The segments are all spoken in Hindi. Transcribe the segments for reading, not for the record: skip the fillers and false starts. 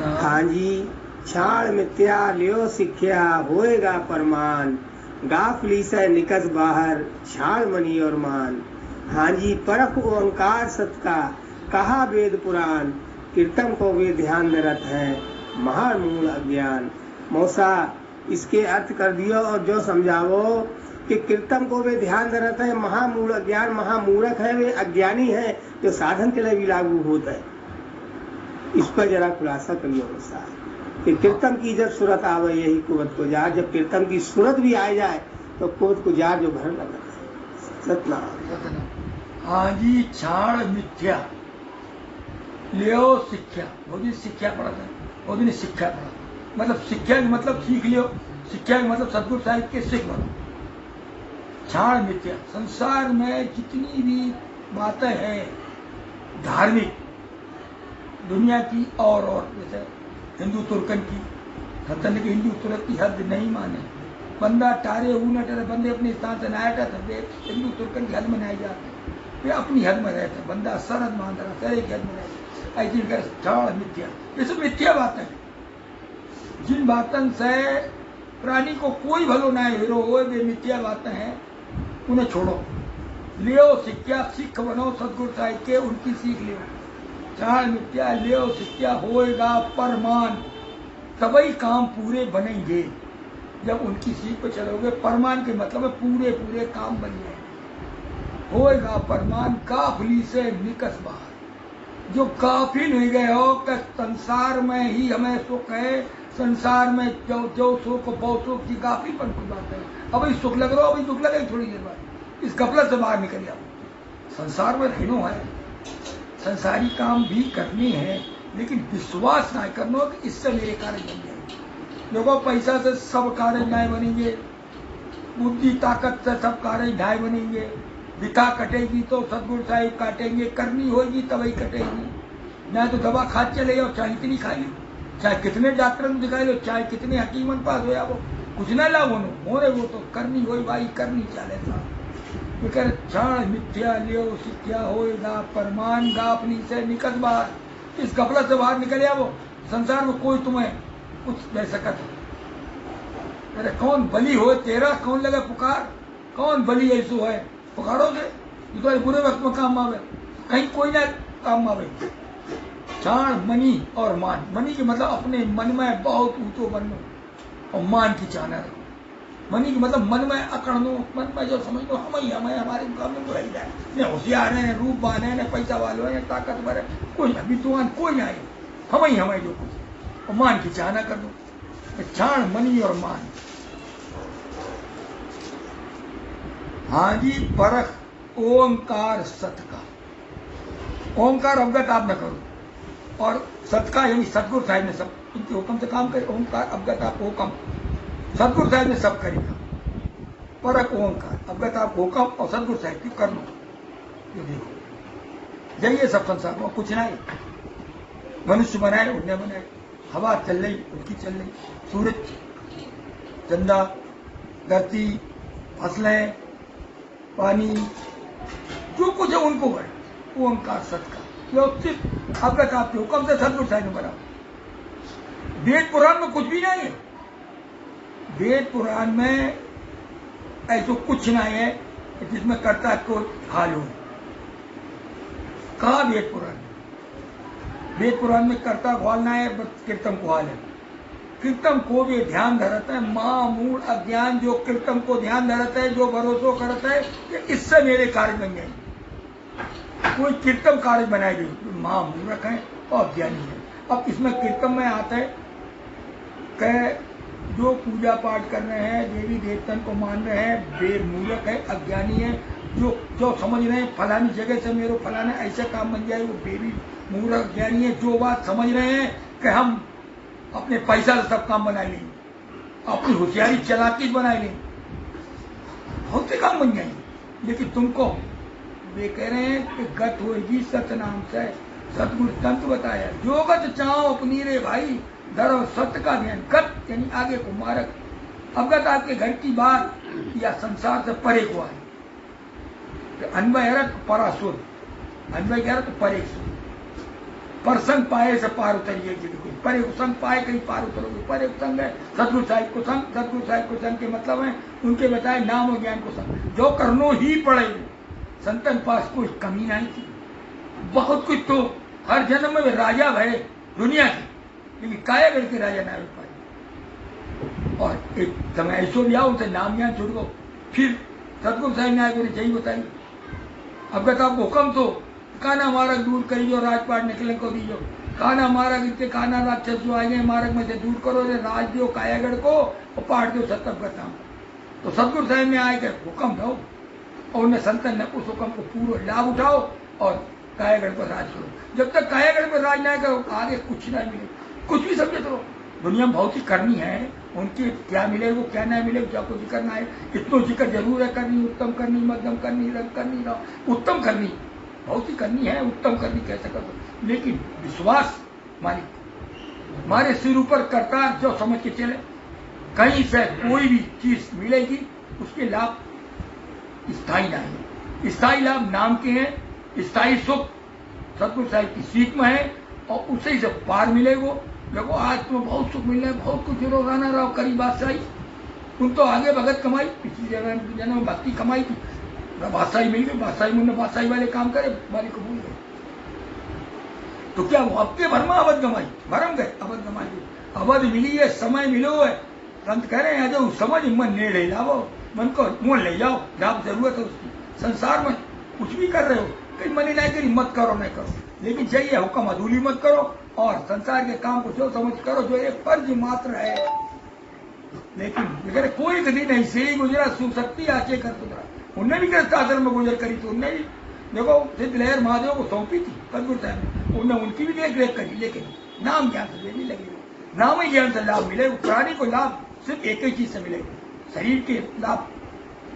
हाँ जी, छाड़ मिथ्या लियो सिख्या होएगा परमान, गाफली से निकस बाहर छाड़ मनी और मान। हाँ जी, परख ओंकार सत का कहा वेद पुराण, कीर्तन को वे ध्यान धरत है महामूल अज्ञान। मौसा इसके अर्थ कर दियो और जो समझावो कि कीर्तन को वे ध्यान धरत है महामूल अज्ञान, महामूर्ख है वे अज्ञानी है जो साधन के लिए भी लागू होता है। इस पर जरा खुलासा करियो मौसा कि कीर्तन की जब सूरत आवे यही कुवत को जार, जब कीर्तन की सूरत भी आ जाए तो कुवत को जार जो भर लगता है। सतनाम। हाँ जी, छाड़ मिथ्या लियो शिक्षा, वो भी शिक्षा पढ़ा था, वो भी शिक्षा पढ़ा, मतलब शिक्षा का मतलब सीख लियो, शिक्षा का मतलब सदगुरु साहिब के सिख बनो। छाड़ मिथ्या, संसार में जितनी भी बातें हैं धार्मिक दुनिया की और जैसे हिंदू तुर्कन की, हतन के हिंदू तुर्क की हद नहीं माने, बंदा टारे न टरे, बंदे अपने स्थान से नया थे, हिंदू तुर्कन की हद में नहीं जाते, वे अपनी हद में रहते, बंदा सरहद मान रहा तेरे की हद में रहते। ऐसी छाड़ मिथ्या, ये सब मिथ्या बातें हैं, जिन बातों से प्राणी को कोई भलो ना हीरो हो, वे मिथ्या बातें हैं, उन्हें छोड़ो। लियो शिक्षा, सिख बनो सदगुरु साहिब के, उनकी सीख लियो। छाड़ मिथ्या लियो शिक्षा होएगा परमान, तभी काम पूरे बनेंगे। जब उनकी सीख पर चलोगे, परमान के मतलब है पूरे पूरे काम बन जाएंगे। होएगा परमान, काफली से निकस बाहर, जो काफिल हो गए हो कि संसार में ही हमें सुख है, संसार में जो सुख बहुत सुख की गाफिलपन की बात है। अभी सुख लग रहा हो, अभी दुख लगेगा थोड़ी देर बाद, इस गफलत से बाहर निकल जाओ। संसार में रहनो है, संसारी काम भी करने हैं, लेकिन विश्वास ना करना कि इससे मेरे कार्य बन जाएंगे। देखो पैसा से सब कार्य न्याय बनेंगे, बुद्धि ताकत से सब कार्य न्याय बनेंगे, बिता कटेगी तो सदगुरु साहिब काटेंगे, करनी होगी तभी कटेगी। ना तो दवा खा चले जाओ, चाहे इतनी खा लो, चाहे कितने डॉक्टर में दिखाई लो, चाहे कितने हकीमन पास हो वो कुछ ना लाभ हो रहे, वो तो करनी हो भाई, करनी चाले था। तो कह रहे छाड़ मिथ्या लियो शिक्षा होएगा परमान, गाफली से निकल बाहर, इस गफलत से बाहर निकल आओ। संसार में कोई तुम्हें कुछ दे सकता। अरे कौन बली हो तेरा, कौन लगा पुकार, कौन बली ऐसो है पुकारो से, तो बुरे वक्त में काम आवे, कहीं कोई ना काम आवे। छाड़ मनी और मान, मनी के मतलब अपने मन में बहुत ऊंचो बननो, और मान की चाहना रखो। मनी के मतलब मन में अकड़नो, मन में जो समझ लो हम ही हमें, हमारे मुकाबले को रह जाए, न होशियार है, न रूपवान है, न पैसा वाले है, न ताकतवर है, कोई ना विद्वान कोई ना है, हम ही हमें जो कुछ, और मान की चाहना कर दो। छाड़ मनी और मान। हाँ जी, परख ओंकार सत का, ओंकार अवगत आप न करो, और सत का यानी सतगुरु साहिब ने सब उनके हुक्म से काम करे। ओंकार अवगत आप हुक्म, सतगुरु साहिब ने सब करेगा। परख ओंकार अवगत आप हुक्म और सतगुरु साहिब की कर लो। ये देखो जाइए सब संसार में कुछ नहीं, मनुष्य बनाए उन्हें बनाए, हवा चल रही उनकी चल रही, सूरज चंदा धरती फसलें पानी जो कुछ है उनको बने, ओंकार सत का सिर्फ अवगत आपके हुक्म से सदगुरु साहिब ने बना। वेद पुराण में कुछ भी नहीं है, वेद पुराण में ऐसा कुछ नहीं है जिसमें कर्ता को हाल हो। कहा वेद पुराण, वेद पुराण में कर्ता को हाल ना है, कीर्तन को हाल है। कीर्तन को भी ध्यान धरता है महामूल अज्ञान, जो कीर्तन को ध्यान धरता है, जो भरोसा करता है कि इससे मेरे कार्य बन जाएंगे, कोई कीर्तन कार्य बनाएगी, महामूर्ख है और अज्ञानी है। अब इसमें कीर्तन में आता है कि जो पूजा पाठ कर रहे हैं, देवी देवतन को मान रहे हैं, वे मूर्ख है अज्ञानी है। जो समझ रहे हैं फलानी जगह से मेरे फलाना ऐसे काम बन जाए, वो बेबी मूर्ख ज्ञानी है। जो बात समझ रहे हैं कि हम अपने पैसा से सब काम बना लेंगे, अपनी होशियारी चालाकी बना लेंगे, बहुत से काम बन जाएंगे। लेकिन तुमको वे कह रहे हैं कि गत होगी सत नाम से, सतगुरु तंत बताया, जो गत चाहो अपनी रे भाई, धरो सत्य का ध्यान। गत यानी आगे को, मारक अवगत आपके घर की बात या संसार से परे को आए। अन्वय है तो परासुर, अन्वय कह रहा तो परे सुर, परसंग पाए से पार उतरिए। परे को संग पाए कहीं पार उतरोगे। परे को संग है सतगुरु साहिब को संग, सतगुरु साहिब को संग के मतलब है उनके बताए नाम और ज्ञान को संग, जो करनो ही पड़े। संतन पास कोई कमी नहीं थी, बहुत कुछ तो हर जन्म में राजा भय दुनिया की, लेकिन कायागढ़ के राजा ना हो पाए। और एक समय ऐसो भी आओ उनसे नाम ज्ञान छूट गो, फिर सतगुरु साहिब ने आगे चाहिए बताई अब आपको हुक्म तो काना मार्ग दूर करियो, राजपाट निकले को दीजो। काना मार्ग इतने काना राक्षस जो आए मार्ग में से दूर करो, राज दियो कायागढ़ को और पाट दो सतगुरु नाम। तो सतगुरु साहिब ने आए के हुक्म दो और उन्हें संतन ने उस हुक्म को पूरा लाभ उठाओ और कायागढ़ पर राज करो। जब तक कायागढ़ पर राज ना करो आगे कुछ नहीं मिले, कुछ भी समझे करो। दुनिया में बहुत ही करनी है, उनकी क्या मिले वो क्या ना मिले क्या कुछ करना है, इतना जिक्र जरूर है करनी, उत्तम करनी, मध्यम करनी, रंग करनी, उत्तम करनी, बहुत ही करनी है, उत्तम करनी कैसे कर दो। लेकिन विश्वास मालिक हमारे सिर ऊपर करता जो समझ के चले, कहीं से कोई भी चीज मिलेगी उसके लाभ स्थायी नहीं, स्थायी लाभ नाम के हैं, स्थायी सुख सतगुरु साहिब की सीख में है और उसे ही जब पार मिलेगा। देखो आज तुम्हें बहुत सुख मिल रहा है, बहुत कुछ रोजाना रहो करी बादशाही, तुम तो आगे भगत कमाई, पिछली जन्म भक्ति कमाई थी, बादशाही मिल गई, बादशाही मुन्ने बादशाही वाले काम करे, मालिक को भूल गए। तो क्या वो आपके भर में अवध कमाई, भरम गए अवध कमाई, अवध मिली है, समय मिलो है। संत कह रहे हैं जो समझ मन नेड़े लाओ, मन को मोल ले जाओ, जब जरूरत है उसकी। संसार में कुछ भी कर रहे हो, कहीं मनी नहीं करी मत करो, नहीं करो, लेकिन चाहिए हुक्म अधूरी मत करो और संसार के काम को जो समझ करो जो एक फर्ज मात्र है। लेकिन अगर कोई गति नहीं सीढ़ी गुजरा सुशक्ति आचे कर गुजरा, उनने भी गृहस्थ आश्रम में गुजर करी, तो उनने भी देखो सिद्ध लहर महादेव को सौंपी थी सतगुरु साहब ने, उनने उनकी भी देख रेख करी, लेकिन नाम ज्ञान से नहीं लगे, नाम ही ज्ञान से लाभ मिले। प्राणी को लाभ सिर्फ एक ही चीज से मिलेगा, शरीर के लाभ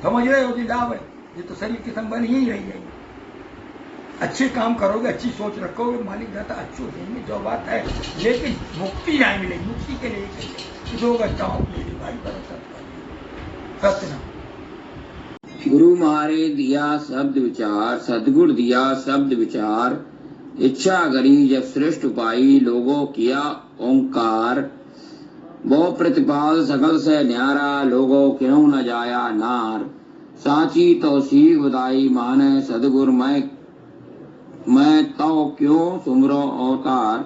समझ रहे हो, लाभ है ये तो शरीर के संबंध ही रही जाएगी। अच्छे काम करोगे, अच्छी सोच रखोगे, मालिक दाता अच्छे देंगे जो बात है, लेकिन मुक्ति नहीं मिलेगी। मुक्ति के लिए चाहिए जो अच्छा हो मेरी भाई सत्यनाम। गुरु मारे दिया शब्द विचार, सदगुरु दिया शब्द विचार, इच्छा करी जब श्रेष्ठ उपाई, लोगों किया ओंकार। वो प्रतिपाल सकल से न्यारा, लोगों क्यों न जाया नार। साची तो सीख बताई माने, सदगुरु मैं तो क्यों सुमरो अवतार।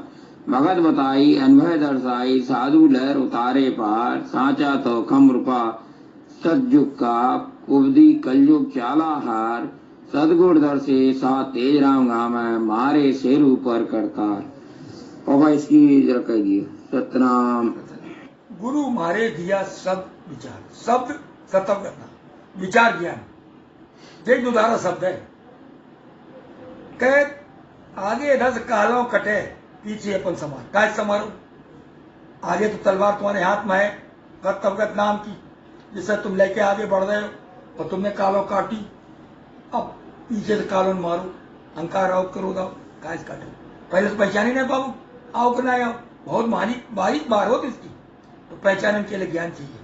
भगत बताई अनुभव दर्शाई, साधु लहर उतारे पार। साचा तो खम रूपा सतयुग का, कुबदी कलयुग चाला हार। सदगुरु दर से सा तेज राम गाम, मारे सिर ऊपर करतार। पापा इसकी जरा कहिए सतनाम। गुरु मारे दिया शब्द विचार, शब्द सतव करना, विचार ज्ञान, जय दुधारा शब्द है। कह आगे रस कालों कटे, पीछे अपन समार, काय समारो। आगे तो तलवार तुम्हारे हाथ में है कर्तव्यगत नाम की, जिससे तुम लेके आगे बढ़ रहे हो, और तुमने कालों काटी, अब पीछे से कालों मारो, अहंकार आओ करो दाओ, काय काटो। पहले तो पहचाने नहीं बाबू, आओ कि नहीं आओ, बहुत बारीक बार हो इसकी। तो पहचानने के लिए ज्ञान चाहिए,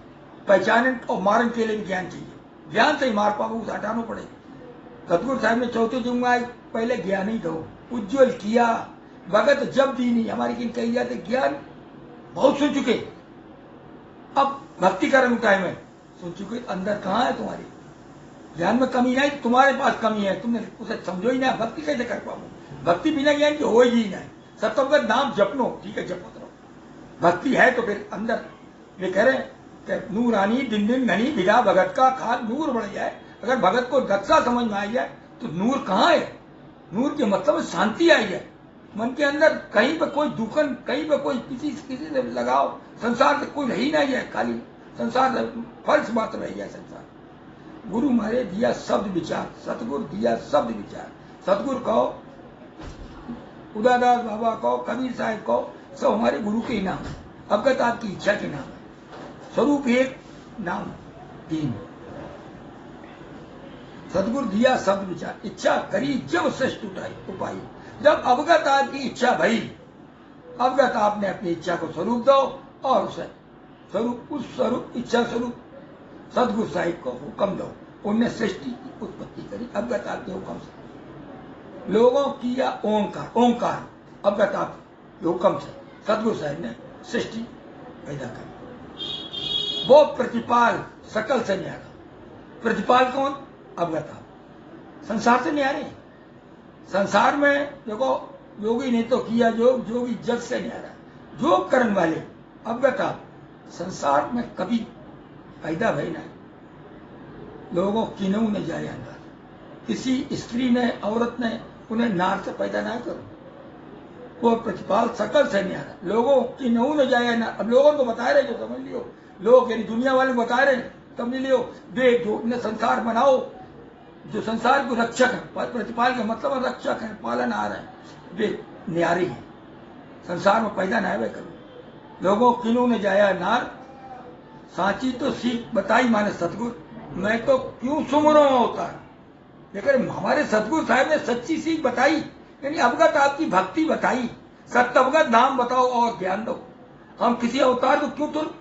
पहचानने और मारने के लिए भी ज्ञान चाहिए। ज्ञान से ही मार पाओ, उसे हटाना पड़ेगा। सतगुरु साहब ने चौथे जुग में पहले ज्ञान ही दो, उज्जवल किया भगत जब दीनी। हमारी किन कही जाते ज्ञान बहुत सुन चुके, अब भक्ति का रंग टाइम है, सुन चुके, अंदर कहाँ है तुम्हारी, ज्ञान में कमी नहीं, तुम्हारे पास कमी है, तुमने उसे समझो ही ना, भक्ति कैसे कर पाओ। भक्ति बिना ज्ञान की हो ही नहीं। सतगुरु नाम जपनो, ठीक है जपत रहो, भक्ति है तो फिर अंदर वे कह रहे नूरानी दिन दिन घनी बिना भगत का खाल नूर बढ़ जाए। अगर भगत को दक्षा समझ में आई जाए तो नूर कहाँ है, नूर के मतलब शांति आई है मन के अंदर। कहीं पर कोई दुखन, कहीं पर कोई किसी से लगाओ, संसार से कोई रही नहीं है, खाली संसार फर्श मात्र रही है संसार। गुरु मारे दिया शब्द विचार, सतगुरु दिया शब्द विचार। सतगुरु कहो, उदादास बाबा कहो, कबीर साहब कहो, सब हमारे गुरु के नाम है, अवगत आपकी इच्छा के नाम है। स्वरूप एक, नाम तीन। सतगुरु दिया शब्द विचार, इच्छा करी जब श्रेष्ठ उपाय। जब अवगत आपकी इच्छा भई, अवगत आपने अपनी इच्छा को स्वरूप दो और उसे स्वरूप, उस स्वरूप इच्छा स्वरूप सतगुरु साहिब को हुक्म दो, उनने सृष्टि की उत्पत्ति करी अवगत आपके हुक्म से। लोगों किया ओंकार, ओंकार अवगत आपके हुक्म से। सतगुरु साहब ने सृष्टि पैदा करी। वो प्रतिपाल सकल से न्यारा। प्रतिपाल कौन? अवगत आप। संसार से न्यारे। संसार में देखो योगी ने तो किया जोगी जग से न्यारा। योग करने वाले अवगत आप संसार में कभी पैदा भय ना। लोगों किन्हू ने जाया नार। किसी स्त्री ने औरत ने उन्हें नार से पैदा ना करो। वो प्रतिपाल सकल से न्यारा। लोगों किन्हू ने जाया नार। अब लोगों को बता रहे जो समझ लियो, लोग यानी दुनिया वाले बता रहे समझ लियो, वे जो अपने संसार बनाओ, जो संसार को रक्षक है, प्रतिपाल का मतलब रक्षक है, पालन आ रहे हैं, वे न्यारी हैं। संसार में पैदा ना हुए करो। लोगों किन्हू ने जाया नार। सांची तो सीख बताई माने सतगुरु। मैं तो क्यों सुमरो होता है। लेकिन हमारे सतगुरु साहब ने सच्ची सीख बताई, यानी अवगत आपकी भक्ति बताई। सत्य अवगत नाम बताओ और ज्ञान दो। हम किसी अवतार को क्यों तुर,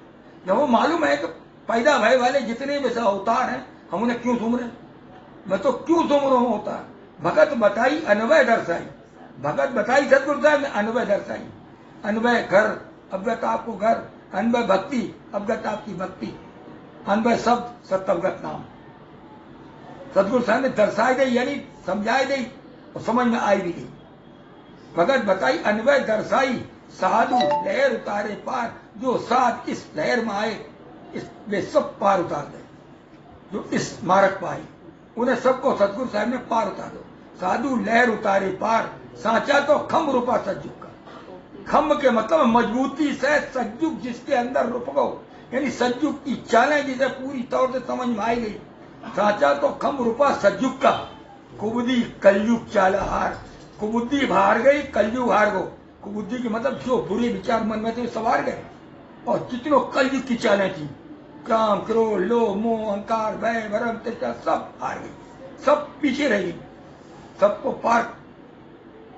जब वो मालूम है कि पैदा भय वाले जितने भी अवतार हैं हम उन्हें क्यों सुमरे। मैं तो क्यों सुमरो होता है। भगत बताई अनवय दर्शाई। भगत बताई सतगुरु साहब ने अनवय दर्शाई। अनवय घर, अवगत आपको घर। अनवय भक्ति, अवगत आपकी भक्ति। अनवय शब्द, सत्य अवगत नाम। सतगुरु साहब ने दर्शाई दे, यानी समझाई दे और समझ में आई भी गई। भगत बताई अनवय दर्शाई। साधु लहर उतारे पार। जो साध इस लहर में आए वे सब पार उतार दे। जो इस मार्ग पाए उन्हें सबको सतगुरु साहब ने पार उतार दो। साधु लहर उतारे पार। सांचा तो खम्भ रूपा सज्जुग का। खम्भ के मतलब मजबूती से सज्जुग जिसके अंदर रुप गो, यानी सज्जुग की चालें जिसे पूरी तौर से समझ में आई गई। सांचा तो खम्भ रूपा सज्जुग का। कुबुद्धि कलयुग चाला हार। कुबुद्धि हार गई, कलयुग हार गो। कुबुद्धि के मतलब जो बुरे विचार मन में थे सवार गए, और जितनों कलयुग की चालें थी, काम, क्रोध, लोभ, मोह, अहंकार, भय, भरम, तृष्णा, सब हार गई, सब पीछे रह गई। सबको पार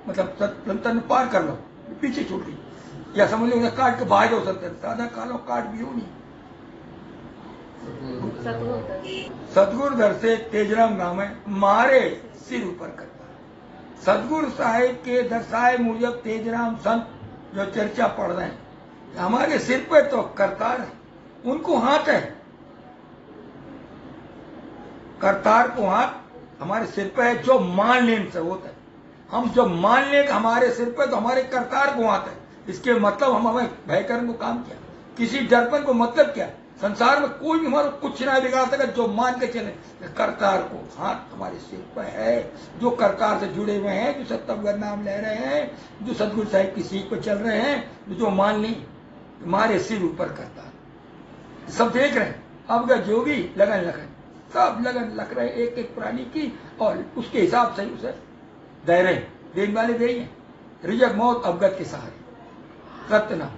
मतलब संतन पार कर लो, पीछे छूट गई। या समझ लो उन्हें काट के बाहर दो संतन, साधा कालो काट भी हो नहीं। सतगुरु दर से तेजराम नाम है, मारे सिर ऊपर करता। सतगुरु साहिब के दर्शाए मुजब तेजराम संत जो चर्चा पढ़ रहे हैं, हमारे सिर पे तो करतार है, उनको हाथ है। करतार को हाथ हमारे सिर पे है, जो मान लेने से होता है। हम जो मान लें हमारे सिर पे, तो हमारे करतार को हाथ है। इसके मतलब हम हमें भय करने को काम किया, किसी डरपन को मतलब क्या। संसार में कोई भी हमारा कुछ ना बिगाड़ सके जो मान के चले। करतार को हाथ हमारे सिर पर है, जो करतार से जुड़े हुए हैं, जो सत्य नाम ले रहे हैं, जो सतगुरु साहिब की सीख पर चल रहे हैं, जो मान ली हमारे सिर ऊपर करतार। सब देख रहे हैं, अब जोगी लगन लगन, सब लगन लग रहे एक एक प्राणी की, और उसके हिसाब से उसे दे रहे। देने वाले दे, रिजक मौत अवगत के सहारे। सत्य नाम।